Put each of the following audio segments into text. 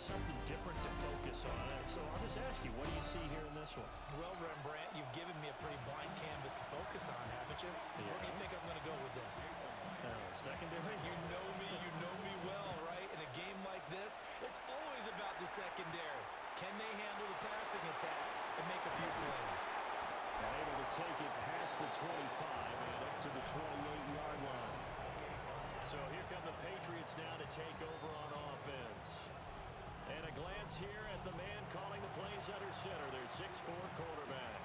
something different to focus on. And so I'll just ask you, what do you see here in this one? Well, Rembrandt, you've given me a pretty blank canvas to focus on, haven't you? Yeah. Where do you think I'm going to go with this? Secondary? You know me well, right? In a game like this, it's always about the secondary. Can they handle the passing attack and make a few plays? And able to take it past the 25 and up to the 28-yard line. So here come the Patriots now to take over on offense. And a glance here at the man calling the plays under center, their 6'4" quarterback.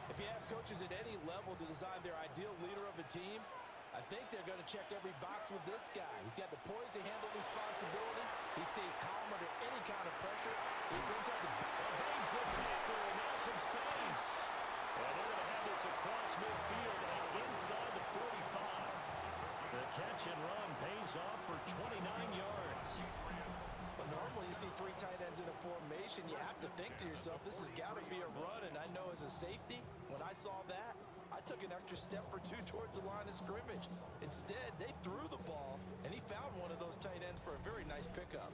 If you ask coaches at any level to design their ideal leader of a team, I think they're going to check every box with this guy. He's got the poise to handle responsibility. He stays calm under any kind of pressure. He brings out the evades the tackle, and now some space. And they're going to have this across midfield and inside the 45. The catch and run pays off for 29 yards. But normally you see three tight ends in a formation. You have to think to yourself, this has got to be a run. And I know as a safety, when I saw that, I took an extra step or two towards the line of scrimmage. Instead, they threw the ball, and he found one of those tight ends for a very nice pickup.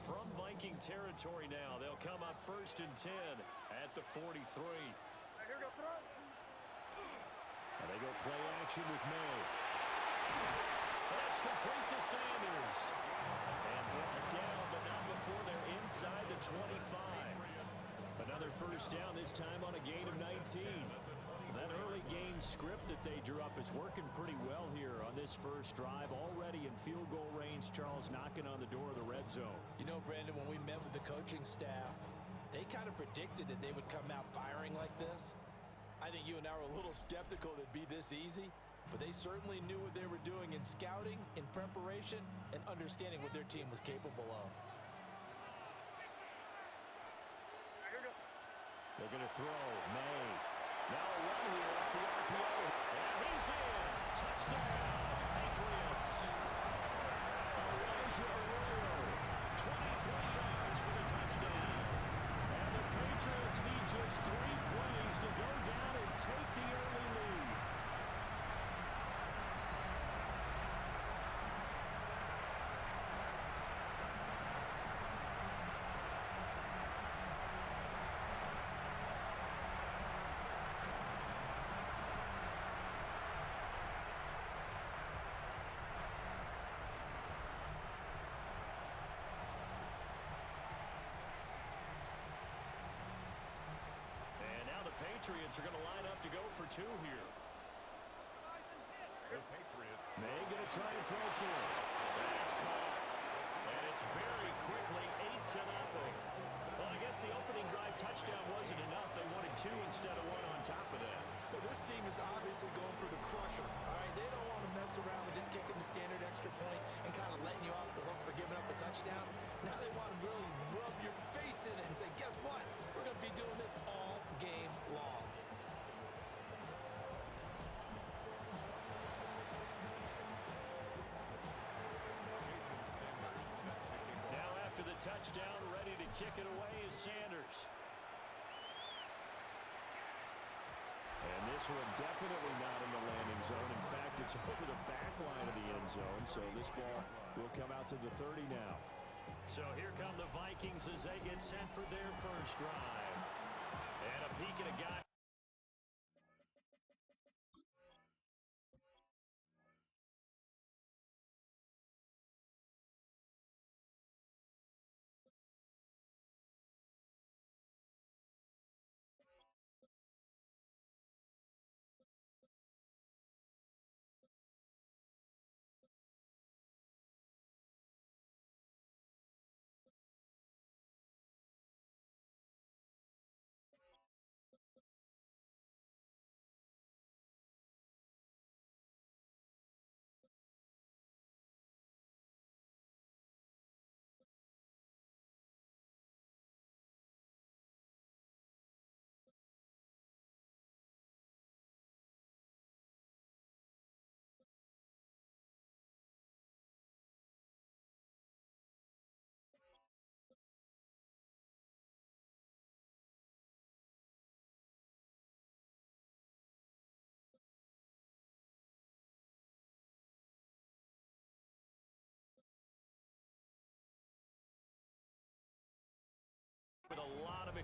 From Viking territory now, they'll come up 1st and 10 at the 43. And they go play action with May. That's complete to Sanders. And brought down, but not before they're inside the 25. Another first down, this time on a gain of 19. That early game script that they drew up is working pretty well here on this first drive. Already in field goal range, Charles knocking on the door of the red zone. You know, Brandon, when we met with the coaching staff, they kind of predicted that they would come out firing like this. I think you and I were a little skeptical that it'd be this easy, but they certainly knew what they were doing in scouting, in preparation, and understanding what their team was capable of. They're going to throw. May. Now a run here off the RPO. And he's in. Touchdown, Patriots. Elijah Arroyo, 23 yards for the touchdown. And the Patriots need just 3 plays to go down and take the early lead. Patriots are going to line up to go for 2 here. The Patriots. May going to try and throw for it. That's caught. And it's very quickly 8-0. Well, I guess the opening drive touchdown wasn't enough. They wanted 2 instead of 1 on top of that. Well, this team is obviously going for the crusher. All right, they don't want to mess around with just kicking the standard extra point and kind of letting you off the hook for giving up a touchdown. Now they want to really rub your face in it and say, guess what? We're going to be doing this all game long. Now after the touchdown, ready to kick it away is Sanders. And this one definitely not in the landing zone. In fact, it's over the back line of the end zone. So this ball will come out to the 30 now. So here come the Vikings as they get set for their first drive. And a peek at a guy.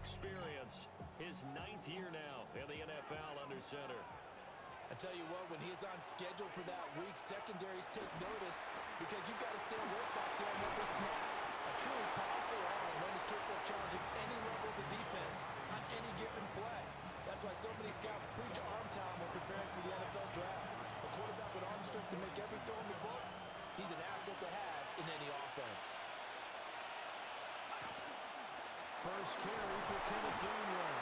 experience. His 9th year now in the NFL under center. I tell you what, when he's on schedule for that week, secondaries take notice because you've got to stay alert back there and never snap. A truly powerful arm, one is capable of challenging any level of the defense on any given play. That's why so many scouts preach arm talent when preparing for the NFL draft. A quarterback with arm strength to make every throw in the book, he's an asset to have in any offense. First carry for Kenneth Gainwell.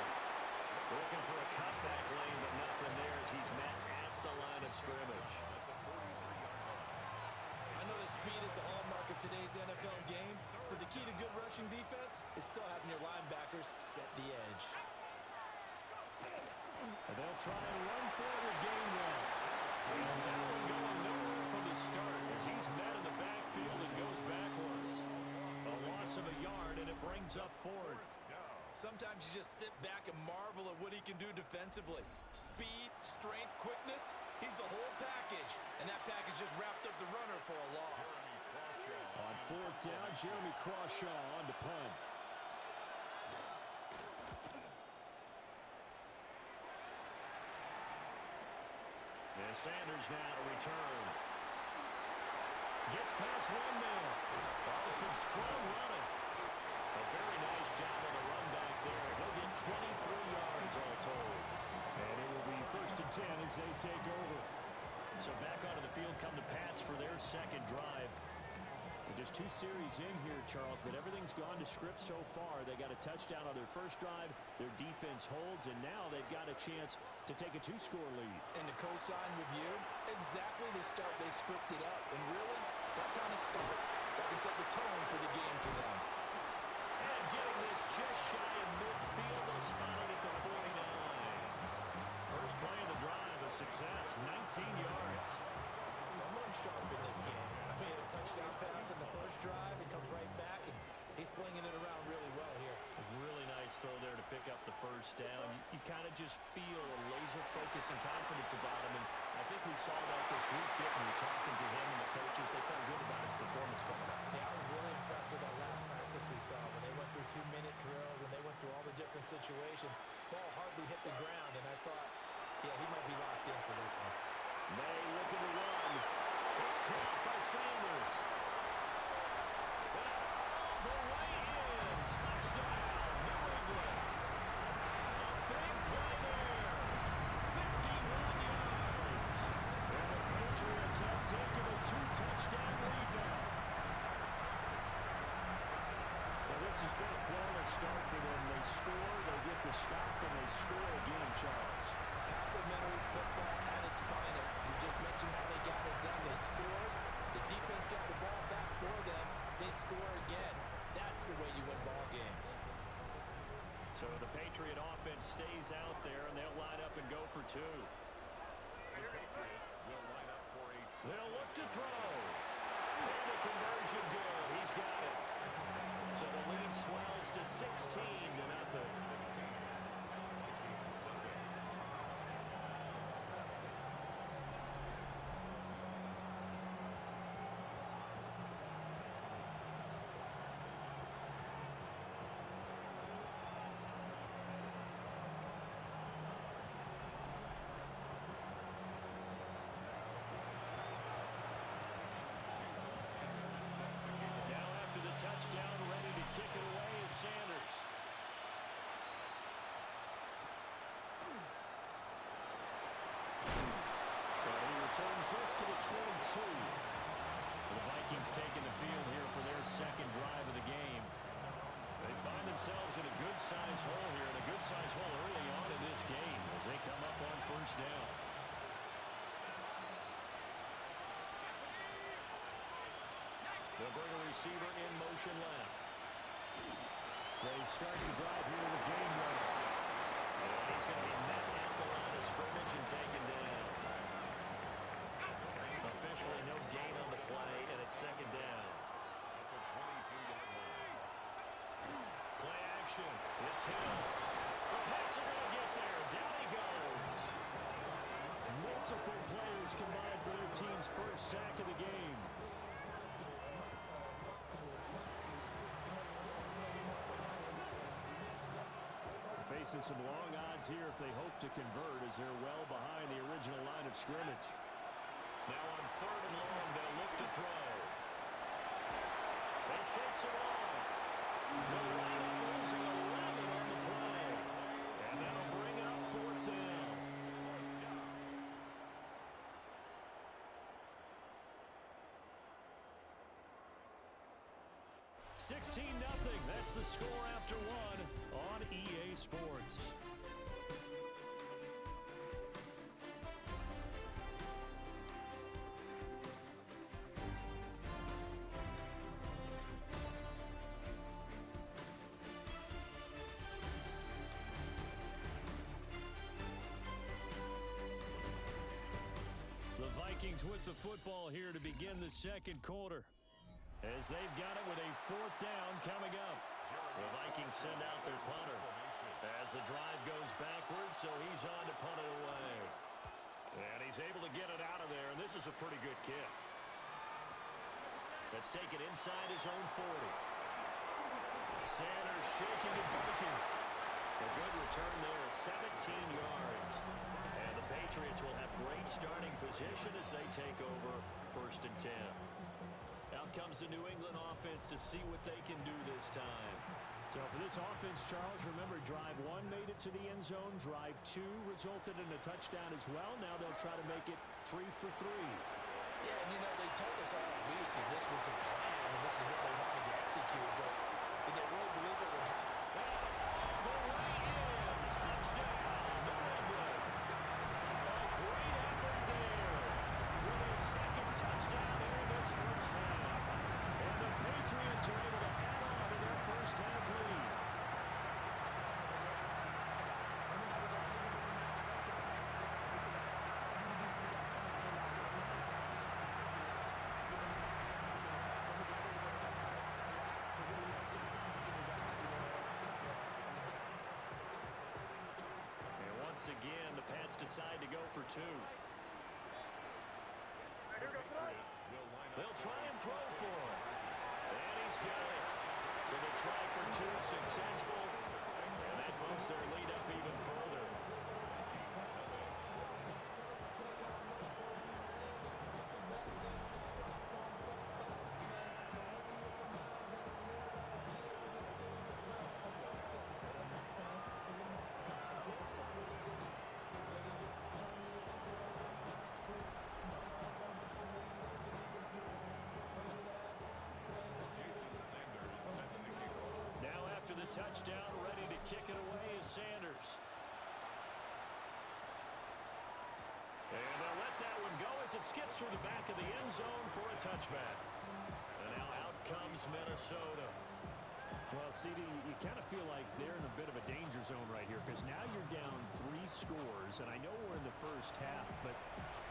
Looking for a cutback lane, but nothing there as he's met at the line of scrimmage. I know that speed is the hallmark of today's NFL game, but the key to good rushing defense is still having your linebackers set the edge. And they'll try and run for it with Gainwell. And that one going nowhere from the start as he's met in the backfield and goes backwards. A loss of a yard, and it brings up 4th. Sometimes you just sit back and marvel at what he can do defensively. Speed, strength, quickness, he's the whole package. And that package just wrapped up the runner for a loss. On 4th down, Jeremy Crawshaw on to punt. And Sanders now to return. Gets past one man. Oh, some strong running. A very nice job on the run back there. He'll get 23 yards all told. And it will be 1st and 10 as they take over. So back onto the field come the Pats for their second drive. Just 2 series in here, Charles, but everything's gone to script so far. They got a touchdown on their first drive. Their defense holds, and now they've got a chance to take a 2-score lead. And to co-sign with you, exactly the start they scripted up. And really, that kind of start, that can set the tone for the game for them. And getting this just shy of midfield, they'll spot it at the 49. First play of the drive, a success, 19 yards. Someone sharp in this game. I mean, a touchdown pass in the first drive, it comes right back, and he's flinging it around really well here. A really nice throw there to pick up the first down. You kind of just feel a laser focus and confidence about him, and I think we saw that this week, didn't we? Talking to him and the coaches, they felt good about his performance coming up. Yeah, I was really impressed with that last practice we saw when they went through 2-minute drill, when they went through all the different situations. Ball hardly hit the ground, and I thought, yeah, he might be locked in for this one. May looking to run. It's caught by Sanders. The way in. Touchdown, New England. A big play there. 51 yards. And the Patriots have taken a 2-touchdown lead now. Well, this has been a flawless start for them. They score, they get the stop, and they score again, Charles. Complimentary football at its finest. You just mentioned how they got it done. They scored. The defense got the ball back for them. They score again. That's the way you win ball games. So the Patriot offense stays out there, and they'll line up and go for 2. The Patriots will line up for a 2. They'll look to throw. And a conversion good. He's got it. So the lead swells to 16-0. Touchdown, ready to kick it away is Sanders. Well, he returns this to the 22. The Vikings taking the field here for their second drive of the game. They find themselves in a good-sized hole here, and a good-sized hole early on in this game as they come up on first down. They'll bring a receiver in motion left. They start the drive here with Gainwell. And he's going to be met at the line of scrimmage and taken down. Officially no gain on the play, and it's second down. At the 22-yard line. Play action. It's him. The Pats are going to get there. Down he goes. Multiple players combined for their team's first sack of the game. facing some long odds here if they hope to convert, as they're well behind the original line of scrimmage. Now on 3rd and long, they'll look to throw. He shakes it off. The Riders losing 11 on the play. And that'll bring up 4th down. 16-0. That's the score after one on EA Sports. The Vikings with the football here to begin the second quarter, as they've got it with a 4th down coming up. The Vikings send out their punter as the drive goes backwards, so he's on to punt it away. And he's able to get it out of there, and this is a pretty good kick. Let's take it inside his own 40. Sanders shaking and baking. A good return there, 17 yards. And the Patriots will have great starting position as they take over 1st and 10. Out comes the New England offense to see what they can do this time. So for this offense, Charles, remember, drive 1 made it to the end zone. Drive 2 resulted in a touchdown as well. Now they'll try to make it 3 for 3. Yeah, and they told us all week that this was the plan and this is what they wanted to execute, but did they really believe it would happen? The way in, touchdown, New England. A great effort there with a 2nd touchdown here in this first half. And the Patriots are able to add on to their first half lead. And once again, the Pats decide to go for 2. They'll try and throw for him. And he's got it. So they try for 2, successful. And that moves their lead up even further. After the touchdown, ready to kick it away is Sanders. And they'll let that one go as it skips through the back of the end zone for a touchback. And now out comes Minnesota. Well, CD, you kind of feel like they're in a bit of a danger zone right here, because now you're down 3 scores, and I know we're in the first half, but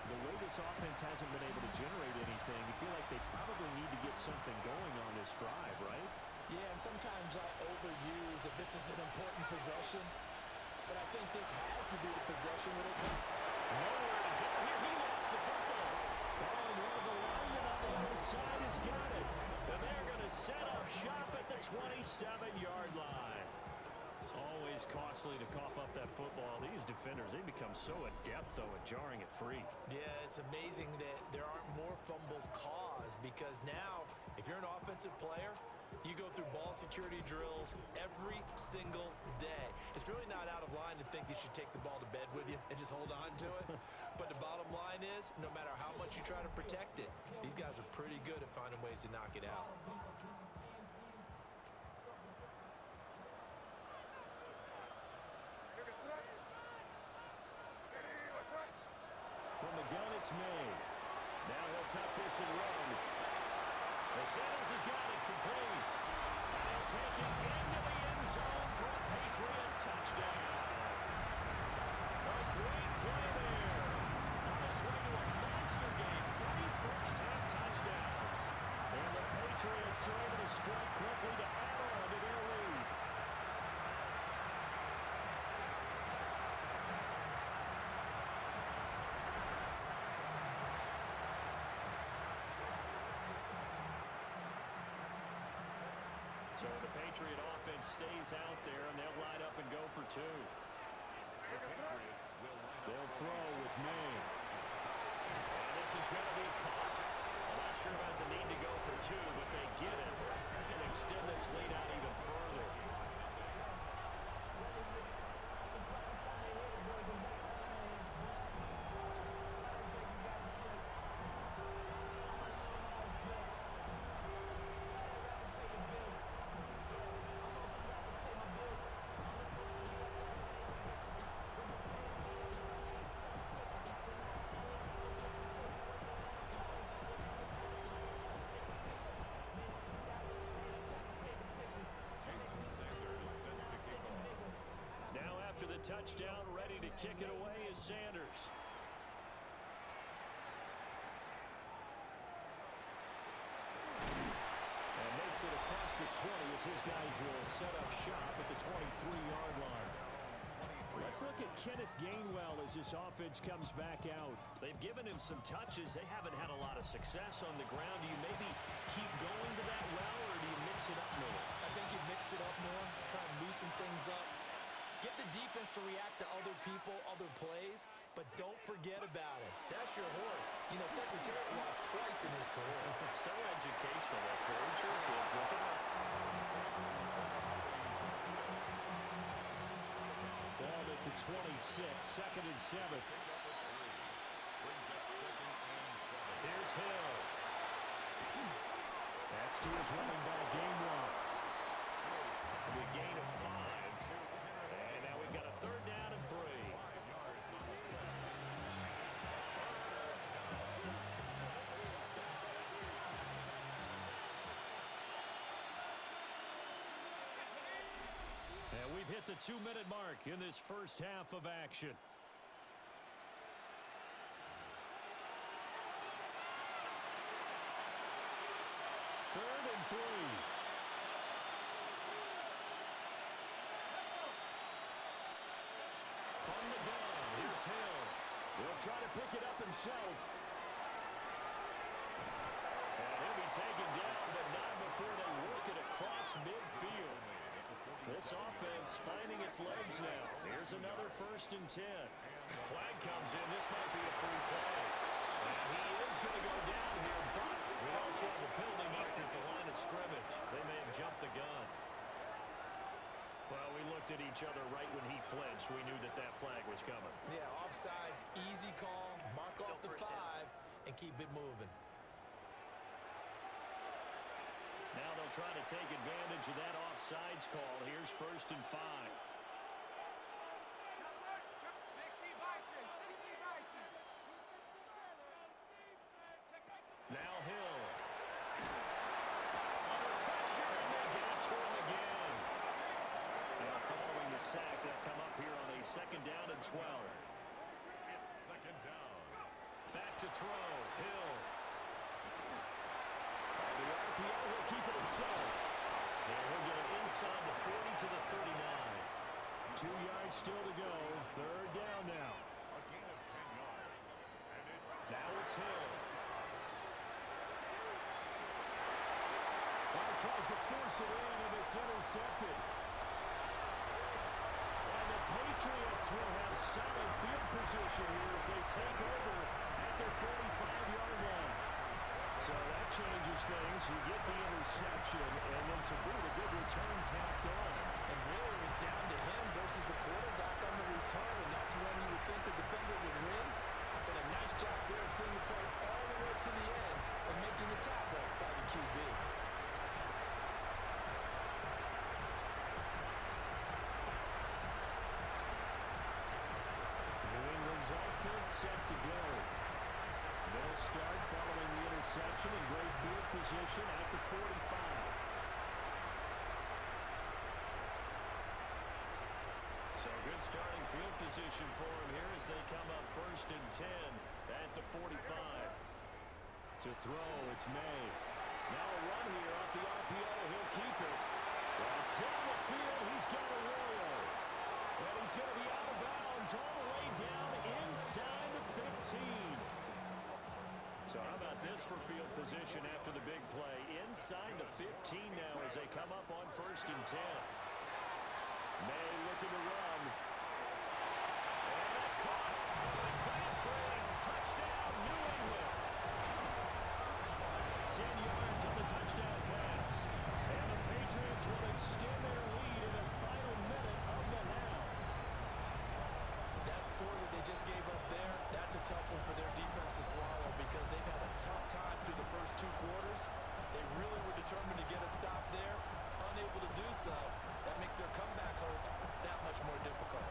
the way this offense hasn't been able to generate anything, you feel like they probably need to get something going on this drive, right? Yeah, and sometimes I overuse that this is an important possession, but I think this has to be the possession where they can nowhere to go here. He lost the football. Oh, one of the linemen on the other side has got it. And they're going to set up shop at the 27-yard line. Always costly to cough up that football. These defenders, they become so adept, though, at jarring it free. Yeah, it's amazing that there aren't more fumbles caused, because now, if you're an offensive player, you go through ball security drills every single day. It's really not out of line to think you should take the ball to bed with you and just hold on to it. But the bottom line is, no matter how much you try to protect it, these guys are pretty good at finding ways to knock it out. From the gun, it's May. Now he'll tuck this and run. Sanders has got it complete. And he'll take it into the end zone for a Patriot touchdown. A great play there. On his way to a monster game, 3 first-half touchdowns. And the Patriots are able to strike quickly to add on to their lead. So the Patriot offense stays out there, and they'll line up and go for two. The Patriots will line up. They'll throw with May. And this is going to be caught. I'm not sure about the need to go for two, but they get it and extend this lead out even further. After the touchdown, ready to kick it away is Sanders. And makes it across the 20 as his guys will set up shop at the 23-yard line. Let's look at Kenneth Gainwell as this offense comes back out. They've given him some touches. They haven't had a lot of success on the ground. Do you maybe keep going to that well, or do you mix it up more? I think you mix it up more, try to loosen things up. Get the defense to react to other people, other plays, but don't forget about it. That's your horse. You know, Secretariat lost twice in his career. So educational. That's very true, kids. Look at that. Ball at the 26, 2nd and 7. Here's Hill. That's to his running back, Gainwell. A gain of 5. And now we've got a 3rd down and 3. And we've hit the 2-minute mark in this first half of action. Third and 3. From the gun, here's Hill. He'll try to pick it up himself. And he'll be taken down, but not before they work it across midfield. This offense finding its legs now. Here's another 1st and 10. Flag comes in. This might be a free play. And he is going to go down here, but we also have a penalty marker at the line of scrimmage. They may have jumped the gun. Well, we looked at each other right when he flinched. We knew that that flag was coming. Yeah, offsides, easy call, mark off the 5, and keep it moving. Now they'll try to take advantage of that offsides call. Here's 1st and 5. Now Hill. Under pressure, and they get it to him again. Now following the sack, they'll come up here on a 2nd down and 12. It's 2nd down. Back to throw. Hill. The RPO will keep it himself. And he'll get it inside the 40 to the 39. 2 yards still to go. 3rd down now. A gain of 10 yards. And Now it's Hill. Well, tries to force it in, and it's intercepted. And the Patriots will have solid field position here as they take over at their 45-yard line. So that changes things. You get the interception, and then to boot, a good return tacked on. And really it was down to him versus the quarterback on the return, and that's when you would think the defender would win. But a nice job there of seeing the play all the way to the end and making the tackle by the QB. New England's offense set to go. They'll start following the interception in great field position at the 45. So good starting field position for him here as they come up 1st and 10 at the 45. To throw, it's May. Now a run here off the RPO. He'll keep it. That's down the field. He's got a roll. And he's going to be out of bounds all the way down inside the 15. So how about this for field position after the big play? Inside the 15 now as they come up on 1st and 10. May looking to run. And that's caught by Crabtree. Touchdown, New England. 10 yards on the touchdown pass. And the Patriots will extend their lead in the final minute of the half. That score that they just gave up there, that's a tough one for their defense to swallow because they've had a tough time through the first 2 quarters. They really were determined to get a stop there, unable to do so. That makes their comeback hopes that much more difficult.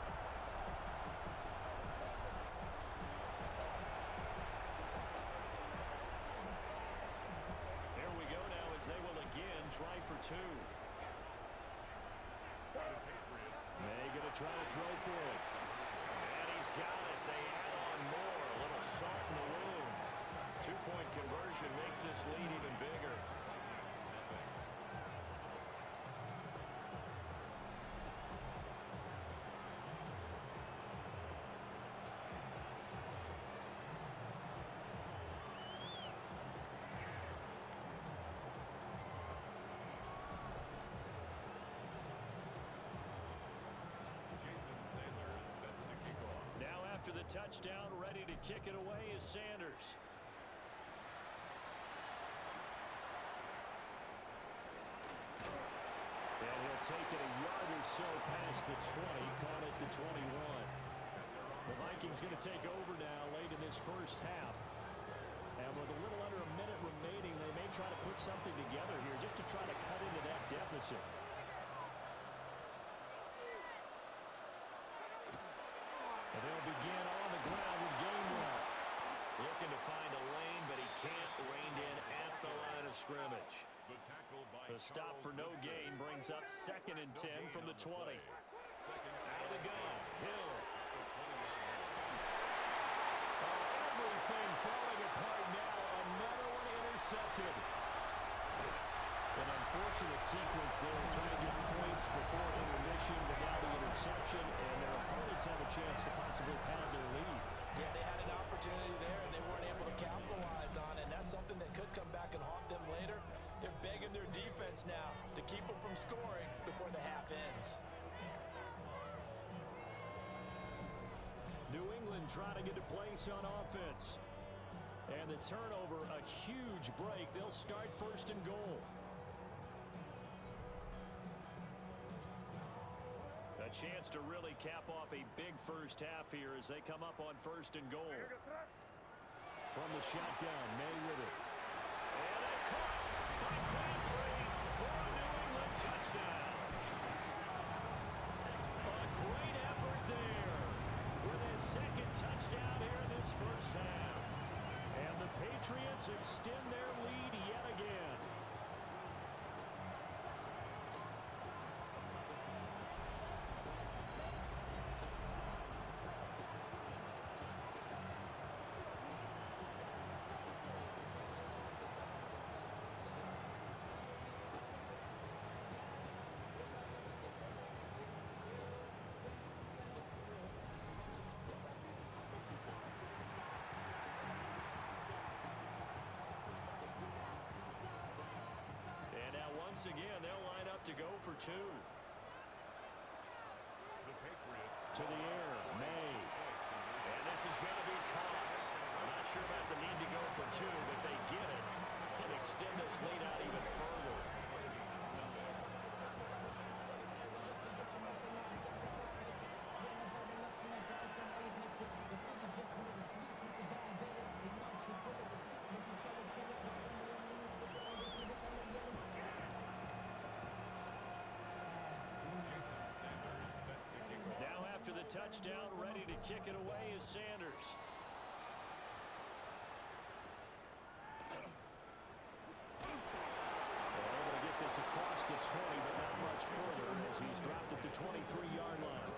Here we go now as they will again try for 2. May gonna try to throw for it. And he's got it. They add on more. A little salt in the wound. 2-point conversion makes this lead even bigger. After the touchdown, ready to kick it away is Sanders. And he'll take it a yard or so past the 20, caught at the 21. The Vikings going to take over now late in this first half. And with a little under a minute remaining, they may try to put something together here just to try to cut into that deficit. And they'll begin on the ground with Gainwell. Looking to find a lane, but he can't. Reined in at the line of scrimmage. The stop for no gain brings up 2nd and 10 from the 20. Out of the gun, Hill. Everything falling apart now. Another one intercepted. An unfortunate sequence there, trying to get points before intermission, but now the interception, and their opponents have a chance to possibly pad their lead. Yeah, they had an opportunity there, and they weren't able to capitalize on it, and that's something that could come back and haunt them later. They're begging their defense now to keep them from scoring before the half ends. New England trying to get a place on offense. And the turnover, a huge break. They'll start 1st and goal. A chance to really cap off a big first half here as they come up on 1st and goal. From the shotgun, May with it. And that's caught by Crabtree for a New England touchdown. A great effort there with his 2nd touchdown here in this first half. And the Patriots extend their lead yet again. Once again, they'll line up to go for 2. To the air, May. And this is going to be caught. I'm not sure about the need to go for 2, but they get it and extend this lead out even further. After the touchdown, ready to kick it away is Sanders. They're able to get this across the 20, but not much further as he's dropped at the 23-yard line.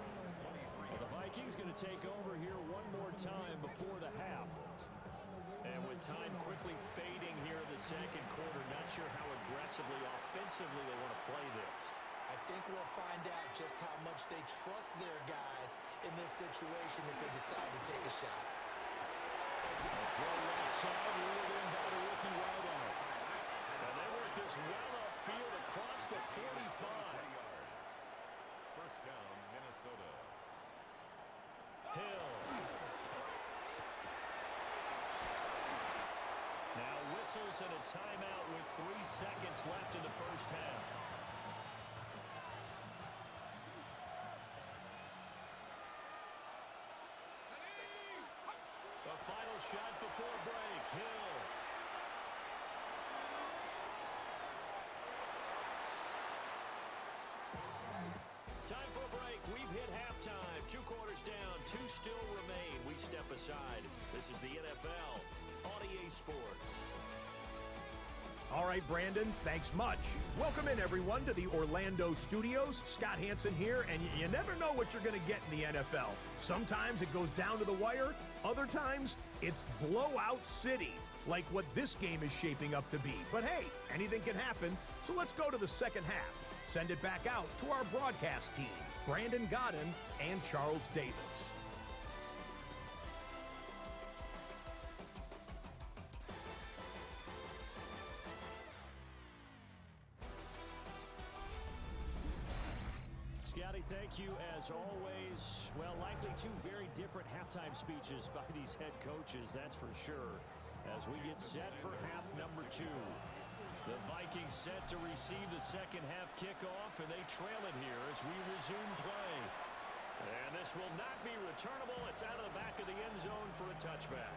And the Vikings going to take over here one more time before the half. And with time quickly fading here in the 2nd quarter, not sure how aggressively, offensively they want to play this. I think we'll find out just how much they trust their guys in this situation if they decide to take a shot. A throw left side, is well upfield across the 45. First down, Minnesota. Hill. Now whistles and a timeout with 3 seconds left in the first half. The final shot before break. Hill. Time for a break. We've hit halftime. 2 quarters down. 2 still remain. We step aside. This is the NFL on EA Sports. All right, Brandon, thanks much. Welcome in, everyone, to the Orlando studios. Scott Hansen here, and you never know what you're going to get in the NFL. Sometimes it goes down to the wire. Other times, it's blowout city, like what this game is shaping up to be. But hey, anything can happen, so let's go to the second half. Send it back out to our broadcast team, Brandon Godden and Charles Davis. Scotty, thank you as always. Well, likely 2 very different halftime speeches by these head coaches, that's for sure, as we get set for half number 2. The Vikings set to receive the second half kickoff, and they trail it here as we resume play. And this will not be returnable. It's out of the back of the end zone for a touchback.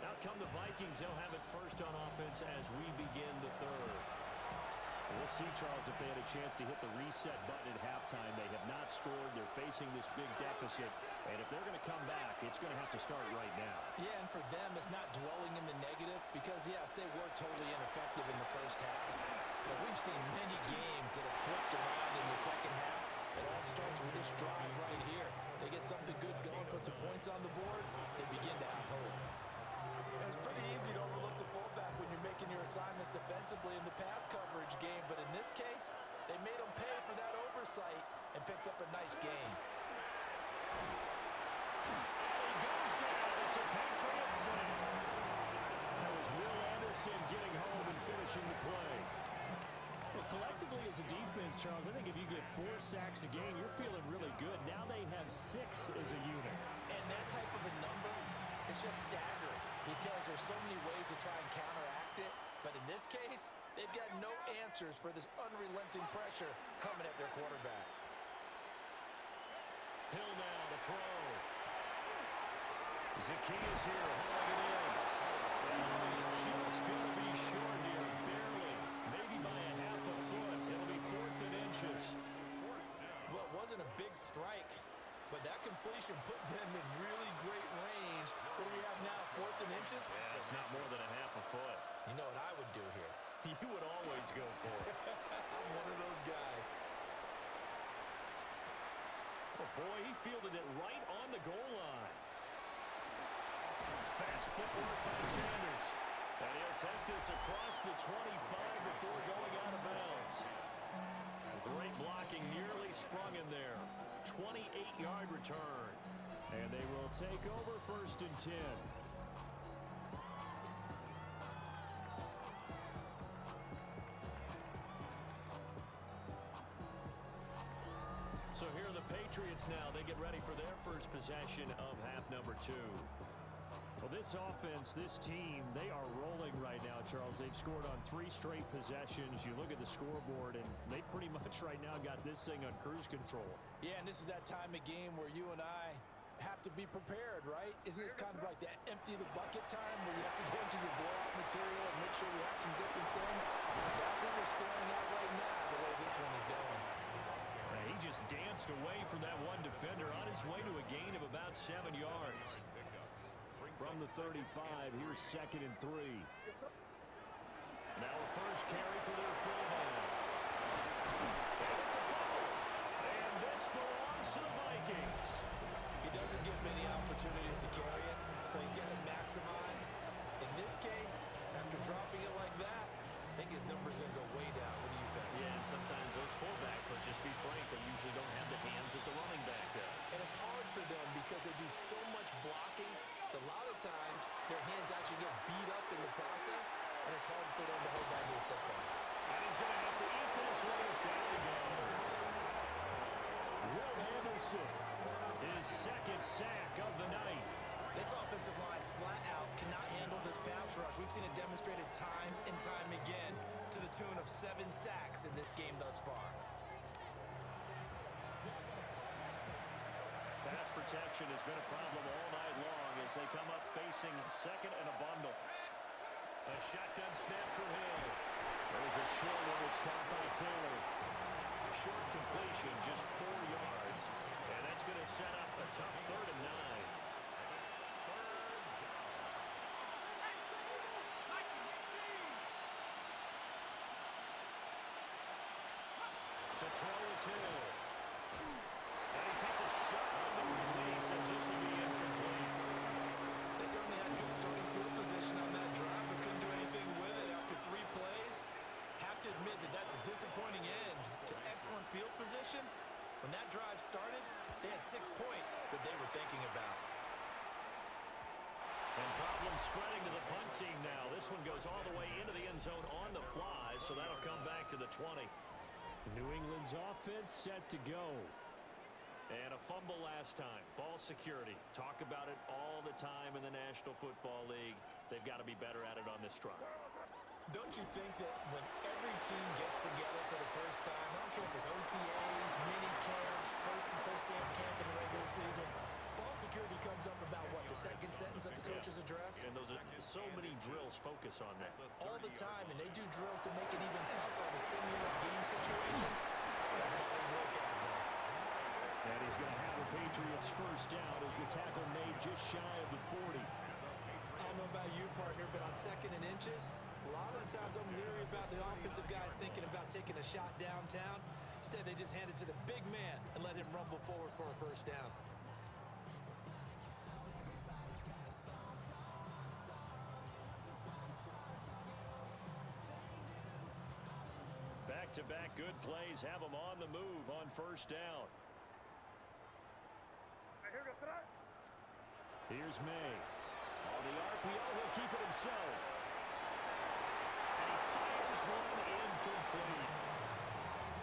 Out come the Vikings. They'll have it first on offense as we begin the third. We'll see, Charles, if they had a chance to hit the reset button at halftime. They have not scored. They're facing this big deficit. And if they're going to come back, it's going to have to start right now. Yeah, and for them, it's not dwelling in the negative because, yes, they were totally ineffective in the first half. But we've seen many games that have flipped around in the second half. It all starts with this drive right here. They get something good going, put some points on the board, they begin to have hope. It's pretty easy to overlook the fullback when you're making your assignments defensively in the pass coverage game, but in this case, they made him pay for that oversight and picks up a nice gain. He goes down. It's a Patriot sack. That was Will Anderson getting home and finishing the play. Well, collectively as a defense, Charles, I think if you get 4 sacks a game, you're feeling really good. Now they have 6 as a unit. And that type of a number is just staggering because there's so many ways to try and counteract it. But in this case, they've got no answers for this unrelenting pressure coming at their quarterback. Hill now to throw. Zacchaeus here hauling it in. He's just going to be short here, barely. Maybe by a half a foot. It'll be 4th and inches. Well, it wasn't a big strike, but that completion put them in really great range. What do we have now, 4th and inches? Yeah, it's not more than a half a foot. You know what I would do here? You would always go for it. I'm one of those guys. Oh, boy, he fielded it right on the goal line. Fast footwork by Sanders. And he'll take this across the 25 before going out of bounds. Great blocking, nearly sprung in there. 28-yard return. And they will take over 1st and 10. So here are the Patriots now. They get ready for their first possession of half number 2. Well, this offense, this team, they are rolling right now, Charles. They've scored on 3 straight possessions. You look at the scoreboard, and they pretty much right now got this thing on cruise control. Yeah, and this is that time of game where you and I have to be prepared, right? Isn't this kind of like that empty the bucket time where you have to go into your blowout material and make sure we have some different things? That's what we're staring at right now, the way this one is going. He just danced away from that one defender on his way to a gain of about 7 yards. From the 35, here's 2nd and 3. Now a first carry for their fullback. And it's a foul. And this belongs to the Vikings. He doesn't get many opportunities to carry it, so he's got to maximize. In this case, after dropping it like that, I think his number's going to go way down. What do you think? Yeah, and sometimes those fullbacks, let's just be frank, they usually don't have the hands that the running back does. And it's hard for them because they do so much blocking. A lot of times, their hands actually get beat up in the process, and it's hard for them to hold on to the football. And he's sack of the night. This offensive line flat out cannot handle this pass rush. We've seen it demonstrated time and time again to the tune of 7 sacks in this game thus far. Pass protection has been a problem all night long as they come up facing second and a bundle. A shotgun snap for Hill. There's a short one. It's caught by Taylor. Short completion, just 4 yards. And that's going to set up a tough 3rd and 9. To throw is Hill. And he takes a shot on the release as this will be incomplete. They certainly had good starting field position on that drive, but couldn't do anything with it after 3 plays. Have to admit that that's a disappointing end to excellent field position. When that drive started, they had 6 points that they were thinking about. And problems spreading to the punt team now. This one goes all the way into the end zone on the fly, so that'll come back to the 20. New England's offense set to go. And a fumble last time. Ball security. Talk about it all the time in the National Football League. They've got to be better at it on this drive. Don't you think that when every team gets together for the first time, I don't care if it's OTAs, mini camps, first day of camp in the regular season, ball security comes up about what, the second sentence of the coach's address? And those are so many drills focus on that. All the time, and they do drills to make it even tougher to simulate game situations. Doesn't always work out, though. And he's going to have the Patriots first down as the tackle made just shy of the 40. I don't know about you, partner, but on 2nd and inches, a lot of the times I'm leery about the offensive guys thinking about taking a shot downtown. Instead, they just hand it to the big man and let him rumble forward for a first down. Back-to-back good plays have them on the move on first down. Here's May. On the RPO, he'll keep it himself. And he fires one incomplete.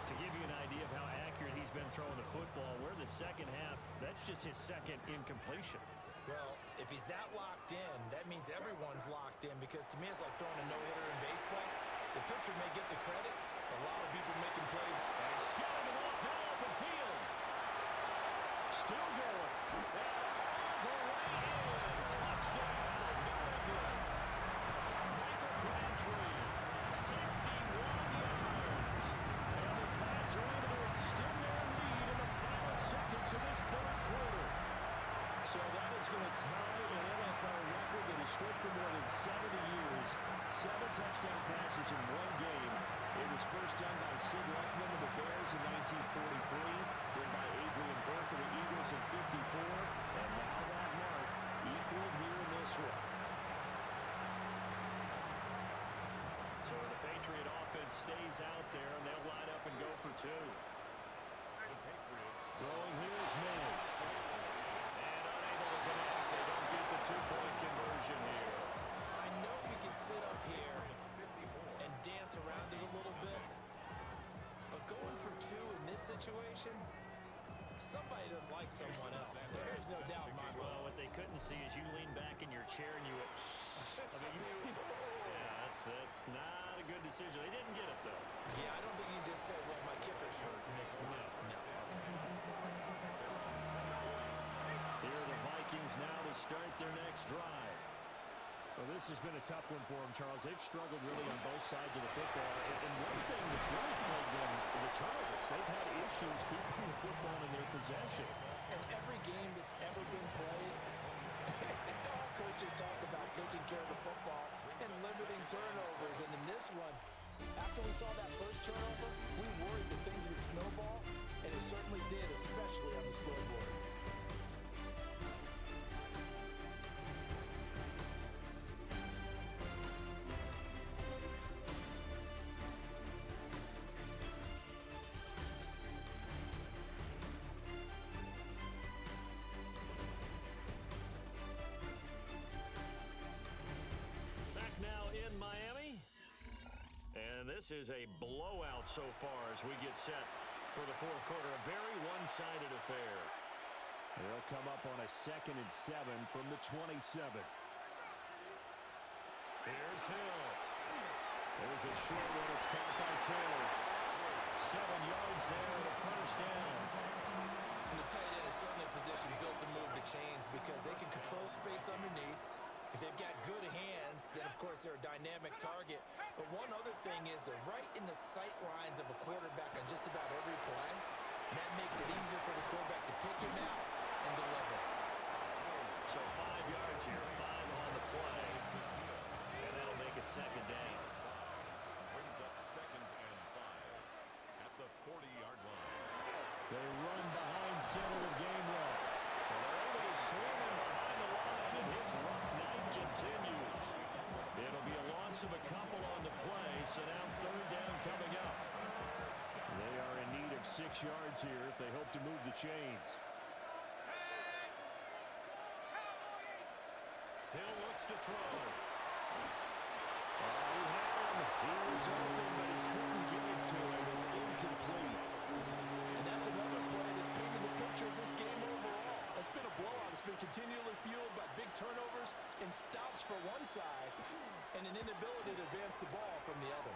To give you an idea of how accurate he's been throwing the football, we're in the second half. That's just his 2nd incompletion. Well, if he's that locked in, that means everyone's locked in, because to me it's like throwing a no-hitter in baseball. The pitcher may get the credit. A lot of people making plays. And shoving him off the open field. Still going. The way in. Touchdown, New England. Michael Crabtree, 61 yards. And the Pats are able to extend their lead in the final seconds of this 3rd quarter. So that is going to tie an NFL record that has stood for more than 70 years. 7 touchdown passes in 1 game. It was first done by Sid Luckman of the Bears in 1943, then by Adrian Burke of the Eagles in 54, and now that mark equaled here in this one. So the Patriot offense stays out there, and they'll line up and go for 2. Throwing here is May. And unable to connect. They don't get the 2-point conversion here. I know we can sit up here and dance around it a little bit, but going for 2 in this situation, somebody doesn't like someone else. There's no doubt in my mind. Well, what they couldn't see is you lean back in your chair and you went, I mean, yeah, that's not a good decision. They didn't get it, though. Yeah, I don't think you just say, well, my kicker's hurt in this one. No. Here are the Vikings now to start their next drive. Well, this has been a tough one for them, Charles. They've struggled really on both sides of the football. And one thing that's really plagued them are the turnovers. They've had issues keeping the football in their possession. And every game that's ever been played, all coaches talk about taking care of the football and limiting turnovers. And in this one, after we saw that first turnover, we worried that things would snowball, and it certainly did, especially on the scoreboard. This is a blowout so far as we get set for the 4th quarter. A very one-sided affair. They'll come up on a 2nd and 7 from the 27. Here's Hill. There's a short one. It's caught by Taylor. 7 yards there and a first down. And the tight end is certainly a position built to move the chains because they can control space underneath. If they've got good hands, then of course they're a dynamic target. But one other thing is they're right in the sight lines of a quarterback on just about every play. And that makes it easier for the quarterback to pick him out and deliver. So 5 yards here, 5 on the play. And that'll make it 2nd down. Brings up 2nd and 5 at the 40-yard line. They run behind center of Gainwell. Well, they're able to swing him behind the line, and his rough night continues. It'll be a loss of a couple on the play, so now 3rd down coming up. They are in need of 6 yards here if they hope to move the chains. Hill looks to throw. He had him. He was open, but he couldn't get it to him. It's incomplete. And that's another play that's painted the picture of this game overall. It's been a blowout. It's been continually fueled by big turnovers and stops for one side and an inability to advance the ball from the other.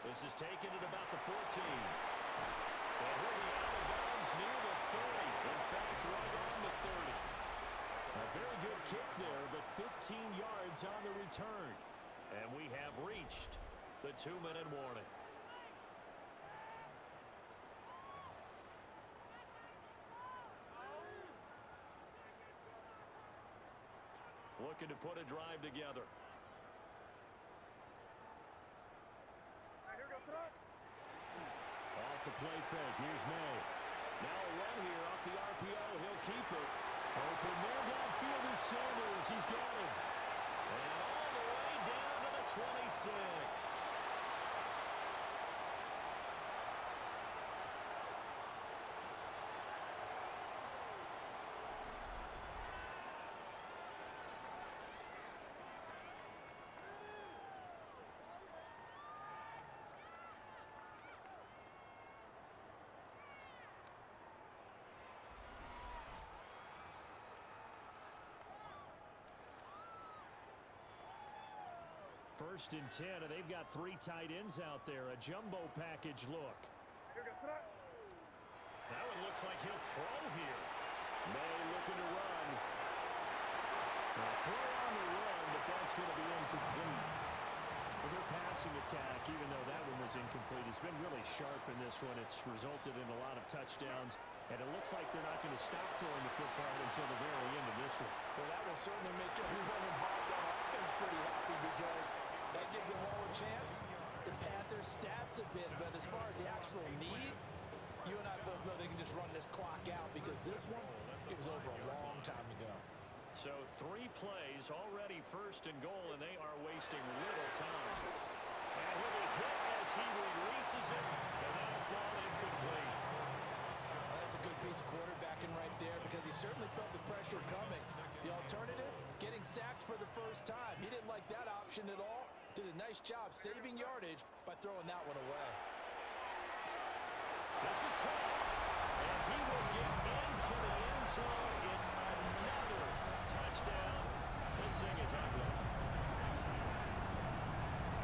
This is taken at about the 14. And he'll be out of bounds near the 30. In fact, right on the 30. A very good kick there, but 15 yards on the return. And we have reached the 2-minute warning. Looking to put a drive together. Off the play fake. Here's May. Now a run here off the RPO. He'll keep it. Open man downfield is Sanders. He's got him. And all the way down to the 26. First and 10, and they've got 3 tight ends out there. A jumbo package look. Now it looks like he'll throw here. May looking to run. Now throw on the run, but that's going to be incomplete. Well, their passing attack, even though that one was incomplete, has been really sharp in this one. It's resulted in a lot of touchdowns, and it looks like they're not going to stop throwing the football until the very end of this one. Well, that will certainly make everyone involved on offense pretty happy because that gives them all a chance to pad their stats a bit. But as far as the actual need, you and I both know they can just run this clock out because this one, it was over a long time ago. So 3 plays already 1st and goal, and they are wasting little time. And he'll be hit as he releases it, and that'll fall incomplete. Well, that's a good piece of quarterbacking right there because he certainly felt the pressure coming. The alternative, getting sacked for the first time. He didn't like that option at all. Did a nice job saving yardage by throwing that one away. This is caught, and he will get into the end zone. It's another touchdown. This thing is ugly.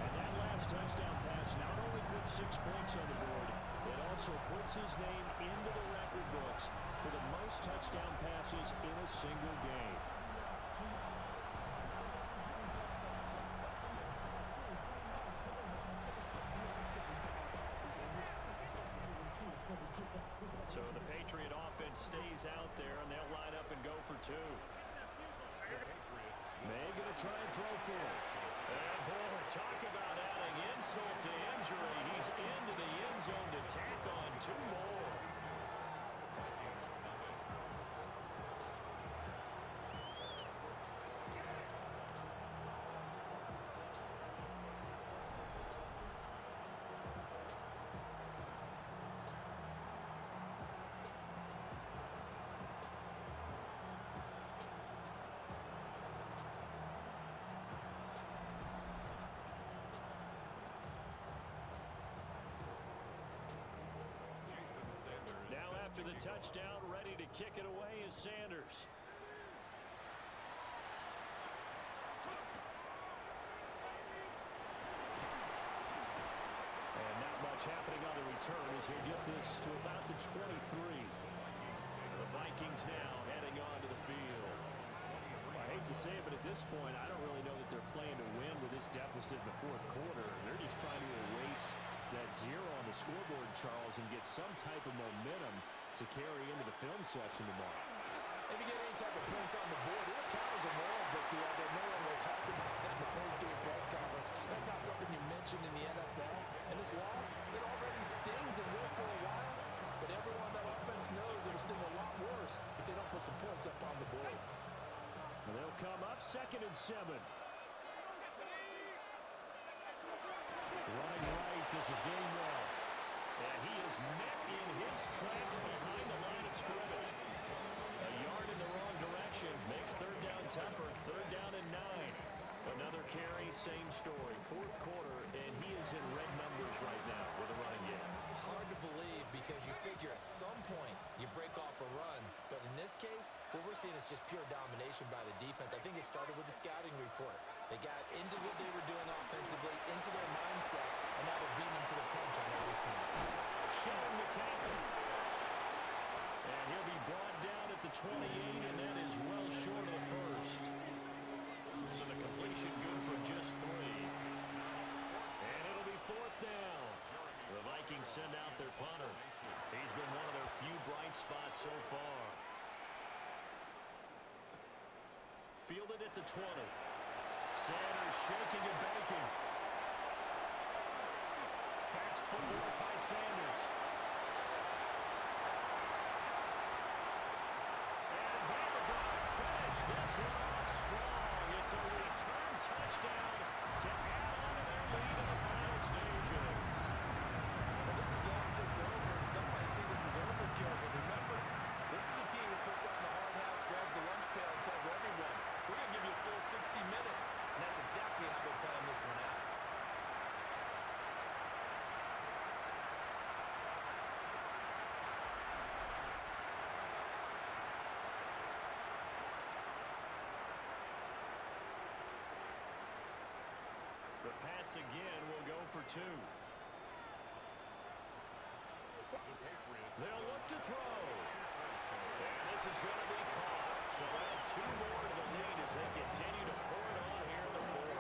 And that last touchdown pass not only puts 6 points on the board, it also puts his name into the record books for the most touchdown passes in a single game. So the Patriot offense stays out there, and they'll line up and go for 2. May going to try and throw for it. And boy, talk about adding insult to injury. He's into the end zone to tack on 2 more. after the touchdown, ready to kick it away is Sanders. And not much happening on the return as he'll get this to about the 23. The Vikings now heading on to the field. I hate to say it, but at this point, I don't really know that they're playing to win with this deficit in the fourth quarter. They're just trying to erase that zero on the scoreboard, Charles, and get some type of momentum to carry into the film section tomorrow. If you get any type of points on the board, it'll count as a moral victory, although no one will talk about that in the post-game press conference. That's not something you mentioned in the NFL. And this loss, it already stings and will for a while. But everyone on that offense knows it'll sting a lot worse if they don't put some points up on the board. And they'll come up 2nd and 7. Running right, this is Gainwell. And he is met in his tracks behind the line of scrimmage. A yard in the wrong direction makes third down tougher. Third down and 9. Another carry, same story. Fourth quarter, and he is in red numbers right now with a running game. Hard to believe because you figure at some point you break off a run. But in this case, what we're seeing is just pure domination by the defense. I think it started with the scouting report. They got into what they were doing offensively, into their mindset, and now they're beating them to the punch on every snap. Shedding the tackle. And he'll be brought down at the 28, and that is well short of the first. So the completion good for just 3. And it'll be 4th down. The Vikings send out their punter. He's been one of their few bright spots so far. Fielded at the 20. Sanders shaking and baking. Fast footwork by Sanders. And Vanderbilt finish this one off strong. It's a return touchdown to add on to their lead in the final stages. Well, this is long since over, and some might see this as overkill, but remember, this is a team who puts on the hard hats, grabs the lunch pail, and tells everyone, we're going to give you a full 60 minutes, and that's exactly how they're playing this one out. The Pats again will go for 2. They'll look to throw. And this is going to be caught. So add 2 more to the lead as they continue to pour it on here in the 4th.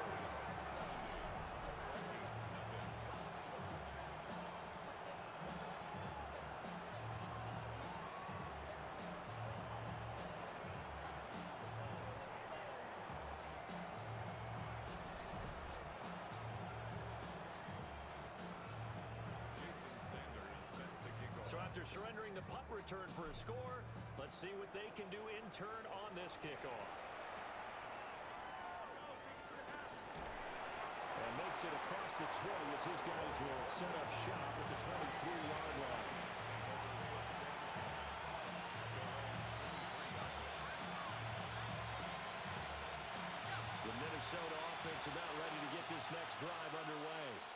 So after surrendering the punt return for a score, let's see what they can do in turn on this kickoff. And makes it across the 20 as his guys will set up shop at the 23-yard line. The Minnesota offense about ready to get this next drive underway.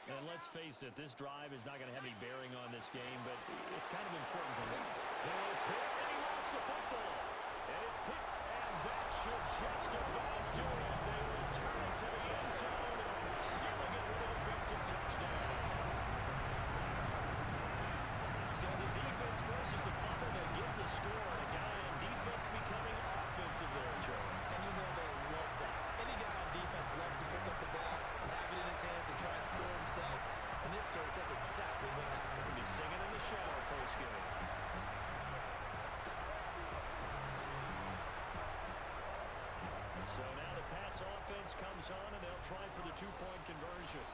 And let's face it, this drive is not going to have any bearing on this game, but it's kind of important for them. There is hit, and he lost the football. And it's picked, and that should just about do it. They return it to the end zone, sealing it with an offensive touchdown. So the defense forces the fumble. They get the score, and a guy on defense becoming offensive there, Charles. And you know they love that. Any guy on defense loves to pick up the ball and have it in his hands and try and score himself. In this case, that's exactly what happened. He'll be singing in the shower post-game. So now the Pats offense comes on, and they'll try for the 2-point conversion.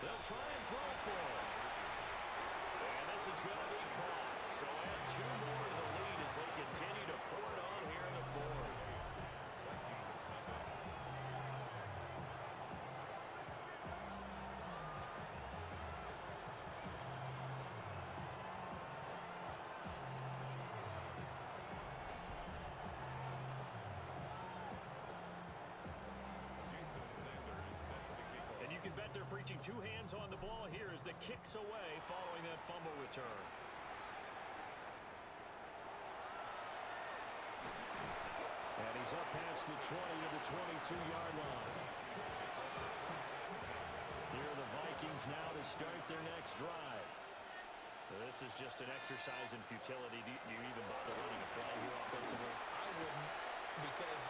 They'll try and throw for it. And this is going to be caught. So add 2 more to the lead as they continue to pour it on here in the 4th. they're preaching two hands on the ball here as the kicks away following that fumble return. And he's up past the 20 to the 22-yard line. Here are the Vikings now to start their next drive. This is just an exercise in futility. Do you even bother running a play here offensively? I wouldn't, because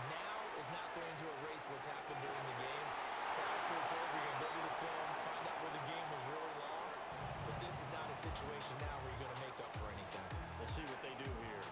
now is not going to erase what's happened during the game. So after it's over, you're going to go to the film, find out where the game was really lost. But this is not a situation now where you're going to make up for anything. We'll see what they do here.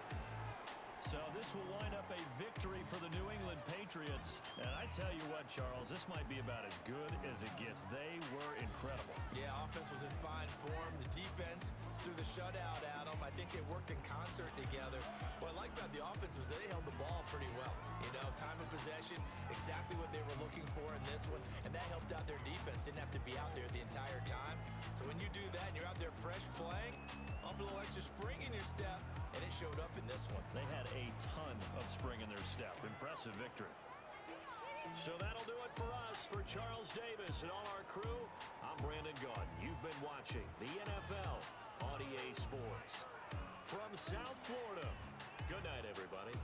So this will wind up a victory for the New England Patriots. And I tell you what, Charles, this might be about as good as it gets. They were incredible. Yeah, offense was in fine form. The defense threw the shutout at them. I think they worked in concert together. What I like about the offense was they held the ball pretty well. You know, time of possession, exactly what they were looking for in this one. And that helped out their defense. Didn't have to be out there the entire time. So when you do that and you're out there fresh playing, up a little extra spring in your step, and it showed up in this one. They had a ton of spring in their step. Impressive victory. So that'll do it for us. For Charles Davis and all our crew, I'm Brandon Gaudin. You've been watching the NFL on EA Sports. From South Florida, good night, everybody.